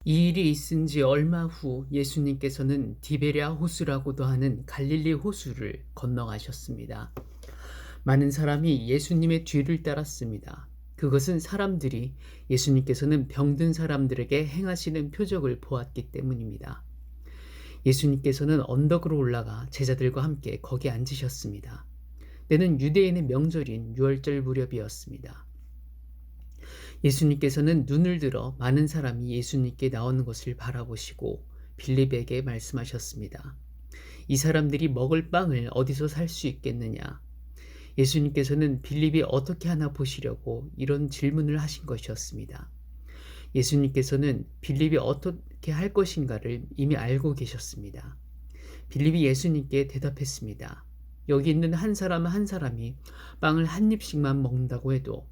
이 일이 있은 지 얼마 후 예수님께서는 디베랴 호수라고도 하는 갈릴리 호수를 건너가셨습니다. 많은 사람이 예수님의 뒤를 따랐습니다. 그것은 사람들이 예수님께서는 병든 사람들에게 행하시는 표적을 보았기 때문입니다. 예수님께서는 언덕으로 올라가 제자들과 함께 거기 앉으셨습니다. 때는 유대인의 명절인 유월절 무렵이었습니다. 예수님께서는 눈을 들어 많은 사람이 예수님께 나오는 것을 바라보시고 빌립에게 말씀하셨습니다. 이 사람들이 먹을 빵을 어디서 살 수 있겠느냐? 예수님께서는 빌립이 어떻게 하나 보시려고 이런 질문을 하신 것이었습니다. 예수님께서는 빌립이 어떻게 할 것인가를 이미 알고 계셨습니다. 빌립이 예수님께 대답했습니다. 여기 있는 한 사람 한 사람이 빵을 한 입씩만 먹는다고 해도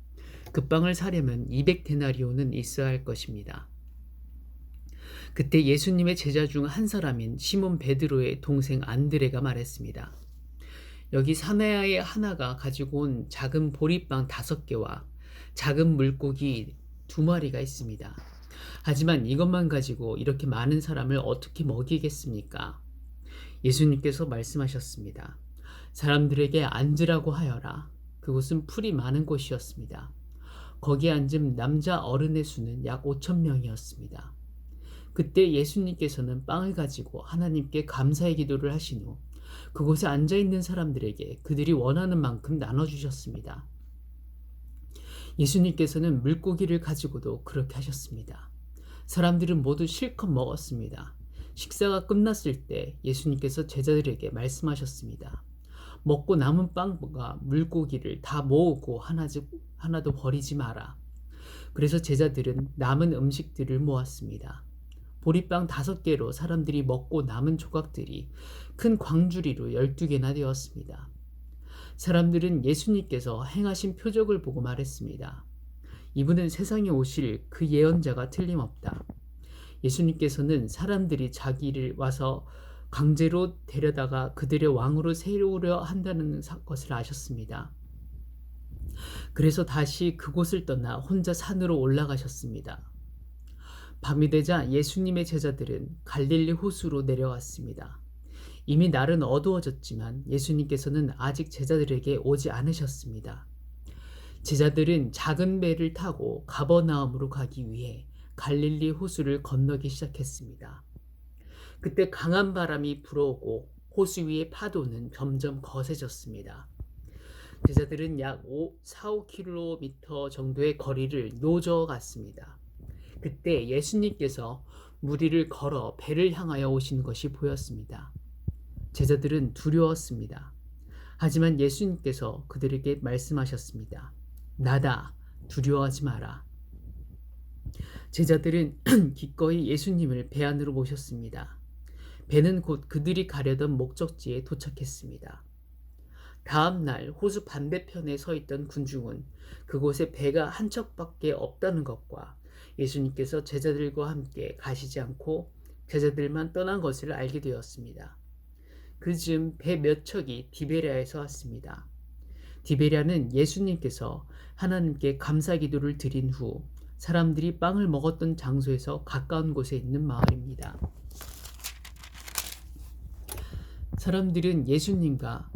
그 빵을 사려면 200데나리온은 있어야 할 것입니다. 그때 예수님의 제자 중 한 사람인 시몬 베드로의 동생 안드레가 말했습니다. 여기 사내아의 하나가 가지고 온 작은 보리빵 5개와 작은 물고기 2마리가 있습니다. 하지만 이것만 가지고 이렇게 많은 사람을 어떻게 먹이겠습니까? 예수님께서 말씀하셨습니다. 사람들에게 앉으라고 하여라. 그곳은 풀이 많은 곳이었습니다. 거기에 앉은 남자 어른의 수는 약 5,000명이었습니다. 그때 예수님께서는 빵을 가지고 하나님께 감사의 기도를 하신 후 그곳에 앉아있는 사람들에게 그들이 원하는 만큼 나눠주셨습니다. 예수님께서는 물고기를 가지고도 그렇게 하셨습니다. 사람들은 모두 실컷 먹었습니다. 식사가 끝났을 때 예수님께서 제자들에게 말씀하셨습니다. 먹고 남은 빵과 물고기를 다 모으고 하나도 버리지 마라. 그래서 제자들은 남은 음식들을 모았습니다. 보리빵 5개로 사람들이 먹고 남은 조각들이 큰 광주리로 12개나 되었습니다. 사람들은 예수님께서 행하신 표적을 보고 말했습니다. 이분은 세상에 오실 그 예언자가 틀림없다. 예수님께서는 사람들이 자기를 와서 강제로 데려다가 그들의 왕으로 세우려 한다는 것을 아셨습니다. 그래서 다시 그곳을 떠나 혼자 산으로 올라가셨습니다. 밤이 되자 예수님의 제자들은 갈릴리 호수로 내려왔습니다. 이미 날은 어두워졌지만 예수님께서는 아직 제자들에게 오지 않으셨습니다. 제자들은 작은 배를 타고 가버나움으로 가기 위해 갈릴리 호수를 건너기 시작했습니다. 그때 강한 바람이 불어오고 호수 위의 파도는 점점 거세졌습니다. 제자들은 약 4-5km 정도의 거리를 노저 갔습니다. 그때 예수님께서 물 위를 걸어 배를 향하여 오시는 것이 보였습니다. 제자들은 두려웠습니다. 하지만 예수님께서 그들에게 말씀하셨습니다. 나다, 두려워하지 마라. 제자들은 기꺼이 예수님을 배 안으로 모셨습니다. 배는 곧 그들이 가려던 목적지에 도착했습니다. 다음 날 호수 반대편에 서 있던 군중은 그곳에 배가 한 척밖에 없다는 것과 예수님께서 제자들과 함께 가시지 않고 제자들만 떠난 것을 알게 되었습니다. 그즈음 배 몇 척이 디베랴에서 왔습니다. 디베랴는 예수님께서 하나님께 감사 기도를 드린 후 사람들이 빵을 먹었던 장소에서 가까운 곳에 있는 마을입니다. 사람들은 예수님과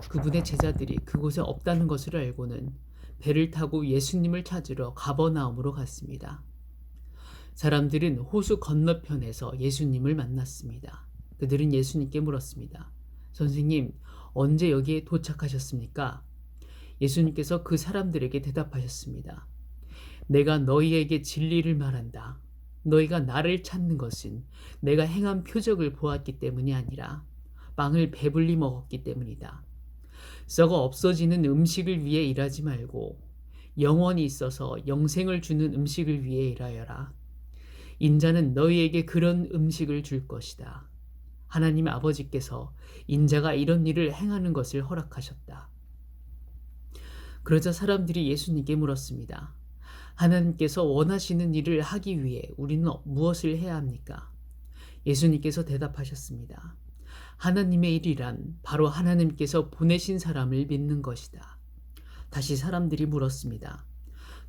그분의 제자들이 그곳에 없다는 것을 알고는 배를 타고 예수님을 찾으러 가버나움으로 갔습니다. 사람들은 호수 건너편에서 예수님을 만났습니다. 그들은 예수님께 물었습니다. 선생님, 언제 여기에 도착하셨습니까? 예수님께서 그 사람들에게 대답하셨습니다. 내가 너희에게 진리를 말한다. 너희가 나를 찾는 것은 내가 행한 표적을 보았기 때문이 아니라 빵을 배불리 먹었기 때문이다. 썩어 없어지는 음식을 위해 일하지 말고 영원히 있어서 영생을 주는 음식을 위해 일하여라. 인자는 너희에게 그런 음식을 줄 것이다. 하나님 아버지께서 인자가 이런 일을 행하는 것을 허락하셨다. 그러자 사람들이 예수님께 물었습니다. 하나님께서 원하시는 일을 하기 위해 우리는 무엇을 해야 합니까? 예수님께서 대답하셨습니다. 하나님의 일이란 바로 하나님께서 보내신 사람을 믿는 것이다. 다시 사람들이 물었습니다.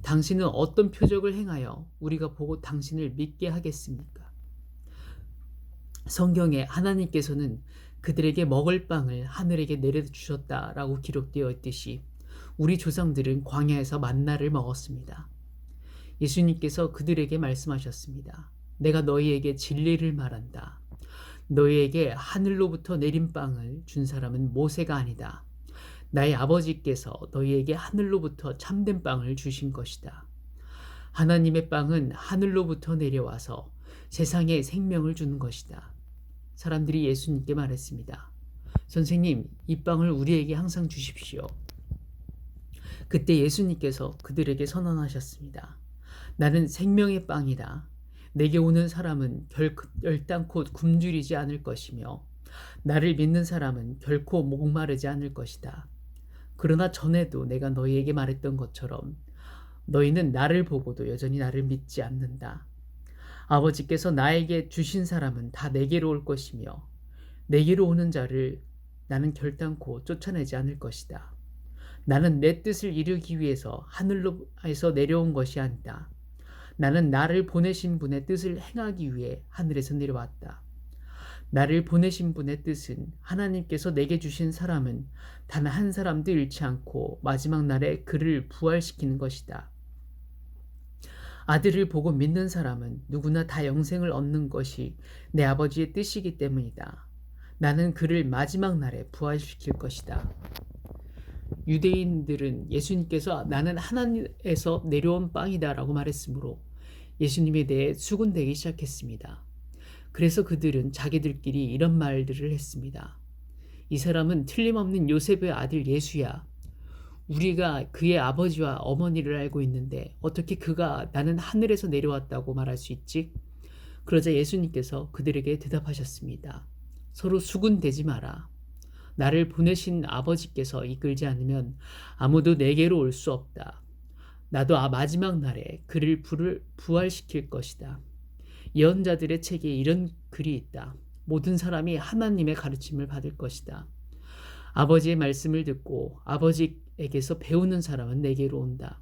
당신은 어떤 표적을 행하여 우리가 보고 당신을 믿게 하겠습니까? 성경에 하나님께서는 그들에게 먹을 빵을 하늘에게 내려주셨다라고 기록되어 있듯이 우리 조상들은 광야에서 만나를 먹었습니다. 예수님께서 그들에게 말씀하셨습니다. 내가 너희에게 진리를 말한다. 너희에게 하늘로부터 내린 빵을 준 사람은 모세가 아니다. 나의 아버지께서 너희에게 하늘로부터 참된 빵을 주신 것이다. 하나님의 빵은 하늘로부터 내려와서 세상에 생명을 주는 것이다. 사람들이 예수님께 말했습니다. 선생님, 이 빵을 우리에게 항상 주십시오. 그때 예수님께서 그들에게 선언하셨습니다. 나는 생명의 빵이다. 내게 오는 사람은 결단코 굶주리지 않을 것이며 나를 믿는 사람은 결코 목마르지 않을 것이다. 그러나 전에도 내가 너희에게 말했던 것처럼 너희는 나를 보고도 여전히 나를 믿지 않는다. 아버지께서 나에게 주신 사람은 다 내게로 올 것이며 내게로 오는 자를 나는 결단코 쫓아내지 않을 것이다. 나는 내 뜻을 이루기 위해서 하늘로에서 내려온 것이 아니다. 나는 나를 보내신 분의 뜻을 행하기 위해 하늘에서 내려왔다. 나를 보내신 분의 뜻은 하나님께서 내게 주신 사람은 단 한 사람도 잃지 않고 마지막 날에 그를 부활시키는 것이다. 아들을 보고 믿는 사람은 누구나 다 영생을 얻는 것이 내 아버지의 뜻이기 때문이다. 나는 그를 마지막 날에 부활시킬 것이다. 유대인들은 예수님께서 나는 하나님에서 내려온 빵이다 라고 말했으므로 예수님에 대해 수군대기 시작했습니다. 그래서 그들은 자기들끼리 이런 말들을 했습니다. 이 사람은 틀림없는 요셉의 아들 예수야. 우리가 그의 아버지와 어머니를 알고 있는데 어떻게 그가 나는 하늘에서 내려왔다고 말할 수 있지? 그러자 예수님께서 그들에게 대답하셨습니다. 서로 수군대지 마라. 나를 보내신 아버지께서 이끌지 않으면 아무도 내게로 올 수 없다. 나도 마지막 날에 그를 부활시킬 것이다. 예언자들의 책에 이런 글이 있다. 모든 사람이 하나님의 가르침을 받을 것이다. 아버지의 말씀을 듣고 아버지에게서 배우는 사람은 내게로 온다.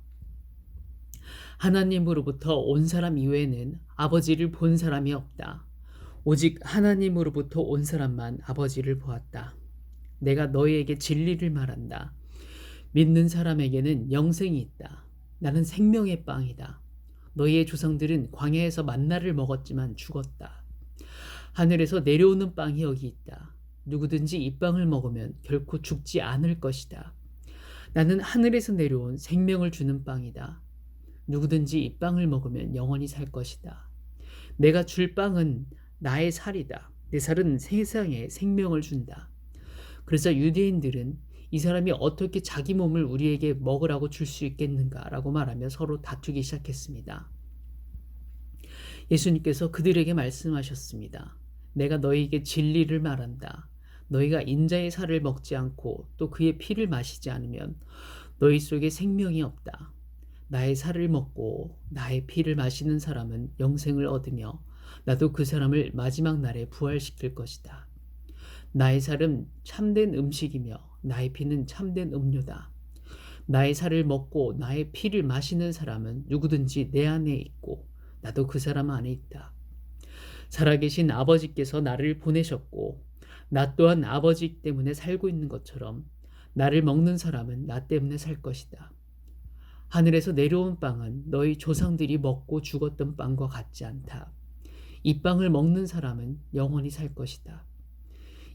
하나님으로부터 온 사람 이외에는 아버지를 본 사람이 없다. 오직 하나님으로부터 온 사람만 아버지를 보았다. 내가 너희에게 진리를 말한다. 믿는 사람에게는 영생이 있다. 나는 생명의 빵이다. 너희의 조상들은 광야에서 만나를 먹었지만 죽었다. 하늘에서 내려오는 빵이 여기 있다. 누구든지 이 빵을 먹으면 결코 죽지 않을 것이다. 나는 하늘에서 내려온 생명을 주는 빵이다. 누구든지 이 빵을 먹으면 영원히 살 것이다. 내가 줄 빵은 나의 살이다. 내 살은 세상에 생명을 준다. 그래서 유대인들은 이 사람이 어떻게 자기 몸을 우리에게 먹으라고 줄 수 있겠는가라고 말하며 서로 다투기 시작했습니다. 예수님께서 그들에게 말씀하셨습니다. 내가 너희에게 진리를 말한다. 너희가 인자의 살을 먹지 않고 또 그의 피를 마시지 않으면 너희 속에 생명이 없다. 나의 살을 먹고 나의 피를 마시는 사람은 영생을 얻으며 나도 그 사람을 마지막 날에 부활시킬 것이다. 나의 살은 참된 음식이며 나의 피는 참된 음료다. 나의 살을 먹고 나의 피를 마시는 사람은 누구든지 내 안에 있고 나도 그 사람 안에 있다. 살아계신 아버지께서 나를 보내셨고 나 또한 아버지 때문에 살고 있는 것처럼 나를 먹는 사람은 나 때문에 살 것이다. 하늘에서 내려온 빵은 너희 조상들이 먹고 죽었던 빵과 같지 않다. 이 빵을 먹는 사람은 영원히 살 것이다.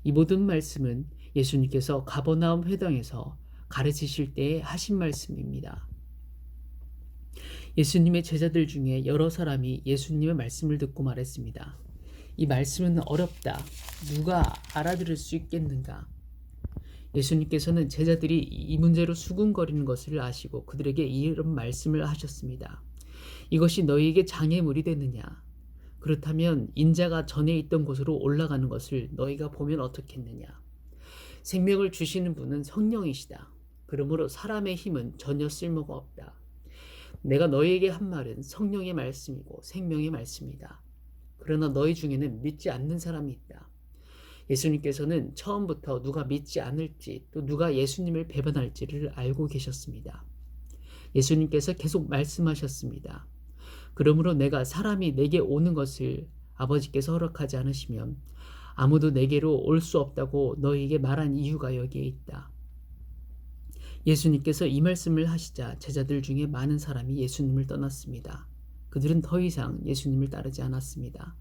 이 모든 말씀은 예수님께서 가버나움 회당에서 가르치실 때에 하신 말씀입니다. 예수님의 제자들 중에 여러 사람이 예수님의 말씀을 듣고 말했습니다. 이 말씀은 어렵다. 누가 알아들을 수 있겠는가? 예수님께서는 제자들이 이 문제로 수군거리는 것을 아시고 그들에게 이런 말씀을 하셨습니다. 이것이 너희에게 장애물이 되느냐? 그렇다면 인자가 전에 있던 곳으로 올라가는 것을 너희가 보면 어떻겠느냐? 생명을 주시는 분은 성령이시다. 그러므로 사람의 힘은 전혀 쓸모가 없다. 내가 너희에게 한 말은 성령의 말씀이고 생명의 말씀이다. 그러나 너희 중에는 믿지 않는 사람이 있다. 예수님께서는 처음부터 누가 믿지 않을지 또 누가 예수님을 배반할지를 알고 계셨습니다. 예수님께서 계속 말씀하셨습니다. 그러므로 내가 사람이 내게 오는 것을 아버지께서 허락하지 않으시면 아무도 내게로 올 수 없다고 너희에게 말한 이유가 여기에 있다. 예수님께서 이 말씀을 하시자 제자들 중에 많은 사람이 예수님을 떠났습니다. 그들은 더 이상 예수님을 따르지 않았습니다.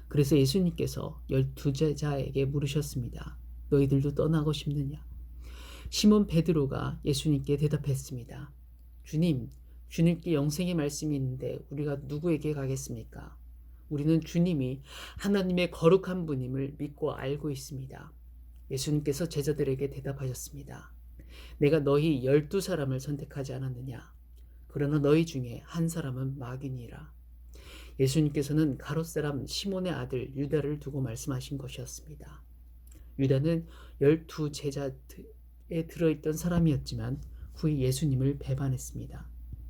그래서 예수님께서 12제자에게 물으셨습니다. 너희들도 떠나고 싶느냐? 시몬 베드로가 예수님께 대답했습니다. 주님, 주님께 영생의 말씀이 있는데 우리가 누구에게 가겠습니까? 우리는 주님이 하나님의 거룩한 분임을 믿고 알고 있습니다. 예수님께서 제자들에게 대답하셨습니다. 내가 너희 12사람을 선택하지 않았느냐? 그러나 너희 중에 한 사람은 마귀니라. 예수님께서는 가롯 사람 시몬의 아들 유다를 두고 말씀하신 것이었습니다. 유다는 12제자에 들어있던 사람이었지만 후에 예수님을 배반했습니다.